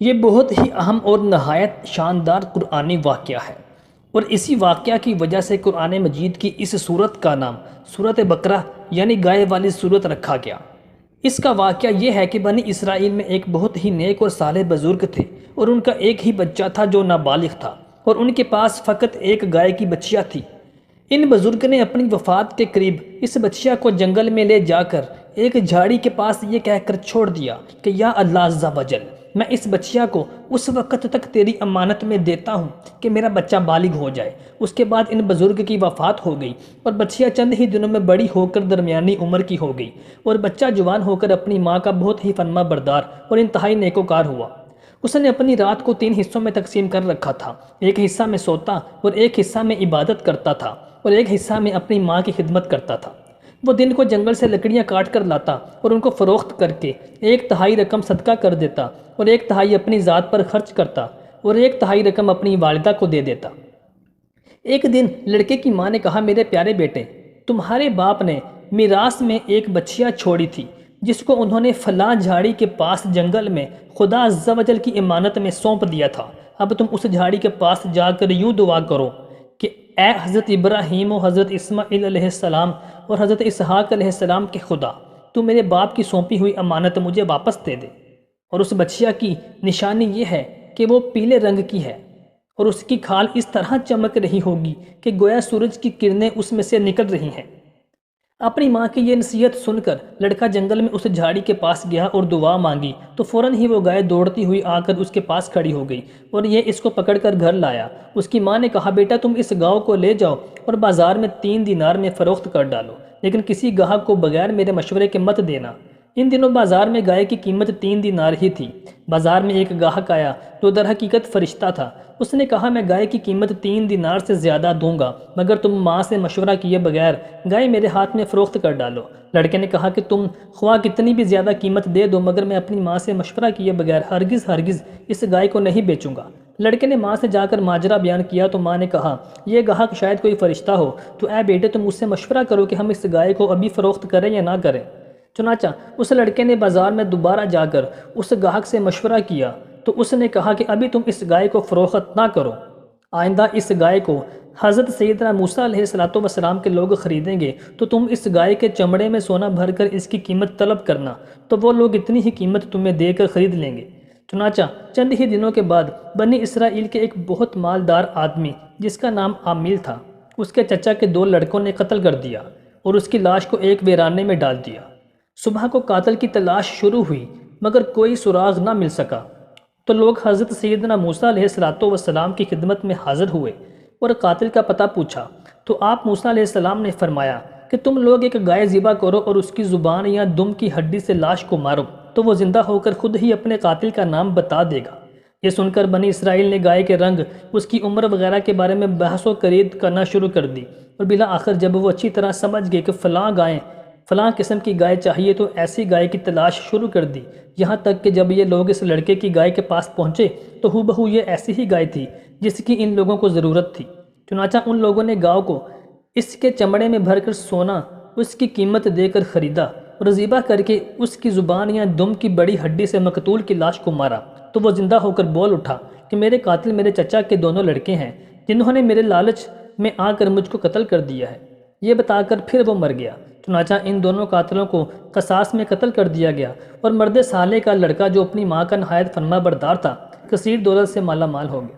یہ بہت ہی اہم اور نہایت شاندار قرآنی واقعہ ہے، اور اسی واقعہ کی وجہ سے قرآن مجید کی اس سورت کا نام سورۃ بقرہ یعنی گائے والی سورت رکھا گیا۔ اس کا واقعہ یہ ہے کہ بنی اسرائیل میں ایک بہت ہی نیک اور صالح بزرگ تھے، اور ان کا ایک ہی بچہ تھا جو نابالغ تھا، اور ان کے پاس فقط ایک گائے کی بچیا تھی۔ ان بزرگ نے اپنی وفات کے قریب اس بچیا کو جنگل میں لے جا کر ایک جھاڑی کے پاس یہ کہہ کر چھوڑ دیا کہ یا اللہ عز و جل، میں اس بچیا کو اس وقت تک تیری امانت میں دیتا ہوں کہ میرا بچہ بالغ ہو جائے۔ اس کے بعد ان بزرگ کی وفات ہو گئی، اور بچیا چند ہی دنوں میں بڑی ہو کر درمیانی عمر کی ہو گئی، اور بچہ جوان ہو کر اپنی ماں کا بہت ہی فرما بردار اور انتہائی نیکوکار ہوا۔ اس نے اپنی رات کو 3 حصوں میں تقسیم کر رکھا تھا، ایک حصہ میں سوتا اور ایک حصہ میں عبادت کرتا تھا اور ایک حصہ میں اپنی ماں کی خدمت کرتا تھا۔ وہ دن کو جنگل سے لکڑیاں کاٹ کر لاتا اور ان کو فروخت کر کے 1/3 رقم صدقہ کر دیتا، اور 1/3 اپنی ذات پر خرچ کرتا، اور 1/3 رقم اپنی والدہ کو دے دیتا۔ ایک دن لڑکے کی ماں نے کہا، میرے پیارے بیٹے، تمہارے باپ نے میراث میں ایک بچیا چھوڑی تھی جس کو انہوں نے فلاں جھاڑی کے پاس جنگل میں خدا عز و جل کی امانت میں سونپ دیا تھا۔ اب تم اس جھاڑی کے پاس جا کر یوں دعا کرو کہ اے حضرت ابراہیم و حضرت اسماعیل علیہ السلام اور حضرت اسحاق علیہ السلام کے خدا، تو میرے باپ کی سونپی ہوئی امانت مجھے واپس دے دے۔ اور اس بچیا کی نشانی یہ ہے کہ وہ پیلے رنگ کی ہے، اور اس کی کھال اس طرح چمک رہی ہوگی کہ گویا سورج کی کرنیں اس میں سے نکل رہی ہیں۔ اپنی ماں کی یہ نصیحت سن کر لڑکا جنگل میں اس جھاڑی کے پاس گیا اور دعا مانگی، تو فوراً ہی وہ گائے دوڑتی ہوئی آ کر اس کے پاس کھڑی ہو گئی، اور یہ اس کو پکڑ کر گھر لایا۔ اس کی ماں نے کہا، بیٹا تم اس گاؤں کو لے جاؤ اور بازار میں 3 دینار میں فروخت کر ڈالو، لیکن کسی گاہک کو بغیر میرے مشورے کے مت دینا۔ ان دنوں بازار میں گائے کی قیمت 3 دینار ہی تھی۔ بازار میں ایک گاہک آیا جو در حقیقت فرشتہ تھا۔ اس نے کہا، میں گائے کی قیمت 3 دینار سے زیادہ دوں گا مگر تم ماں سے مشورہ کیے بغیر گائے میرے ہاتھ میں فروخت کر ڈالو۔ لڑکے نے کہا کہ تم خواہ کتنی بھی زیادہ قیمت دے دو مگر میں اپنی ماں سے مشورہ کیے بغیر ہرگز اس گائے کو نہیں بیچوں گا۔ لڑکے نے ماں سے جا کر ماجرا بیان کیا تو ماں نے کہا، یہ گاہک شاید کوئی فرشتہ ہو، تو اے بیٹے تم اس سے مشورہ کرو کہ ہم اس گائے کو ابھی فروخت کریں یا نہ کریں۔ چنانچہ اس لڑکے نے بازار میں دوبارہ جا کر اس گاہک سے مشورہ کیا تو اس نے کہا کہ ابھی تم اس گائے کو فروخت نہ کرو، آئندہ اس گائے کو حضرت سیدنا موسیٰ علیہ السلام کے لوگ خریدیں گے تو تم اس گائے کے چمڑے میں سونا بھر کر اس کی قیمت طلب کرنا، تو وہ لوگ اتنی ہی قیمت تمہیں دے کر خرید لیں گے۔ چنانچہ چند ہی دنوں کے بعد بنی اسرائیل کے ایک بہت مالدار آدمی جس کا نام عامیل تھا، اس کے چچا کے 2 لڑکوں نے قتل کر دیا اور اس کی لاش کو ایک ویرانے میں ڈال دیا۔ صبح کو قاتل کی تلاش شروع ہوئی مگر کوئی سراغ نہ مل سکا، تو لوگ حضرت سیدنا موسیٰ علیہ السلام کی خدمت میں حاضر ہوئے اور قاتل کا پتہ پوچھا، تو آپ موسیٰ علیہ السلام نے فرمایا کہ تم لوگ ایک گائے ذبح کرو اور اس کی زبان یا دم کی ہڈی سے لاش کو مارو، تو وہ زندہ ہو کر خود ہی اپنے قاتل کا نام بتا دے گا۔ یہ سن کر بنی اسرائیل نے گائے کے رنگ، اس کی عمر وغیرہ کے بارے میں بحث و کرید کرنا شروع کر دی، اور بالآخر جب وہ اچھی طرح سمجھ گئے کہ فلاں قسم کی گائے چاہیے تو ایسی گائے کی تلاش شروع کر دی، یہاں تک کہ جب یہ لوگ اس لڑکے کی گائے کے پاس پہنچے تو ہو بہو یہ ایسی ہی گائے تھی جس کی ان لوگوں کو ضرورت تھی۔ چنانچہ ان لوگوں نے گاؤں کو اس کے چمڑے میں بھر کر سونا اس کی قیمت دے کر خریدا اور ذبح کر کے اس کی زبان یا دم کی بڑی ہڈی سے مقتول کی لاش کو مارا، تو وہ زندہ ہو کر بول اٹھا کہ میرے قاتل میرے چچا کے 2 لڑکے ہیں جنہوں نے میرے لالچ میں آ کر مجھ کو قتل کر دیا ہے۔ یہ بتا کر پھر وہ مر گیا۔ چنانچہ ان دونوں قاتلوں کو قصاص میں قتل کر دیا گیا، اور مرد صالح کا لڑکا جو اپنی ماں کا نہایت فرما بردار تھا کثیر دولت سے مالا مال ہو گیا۔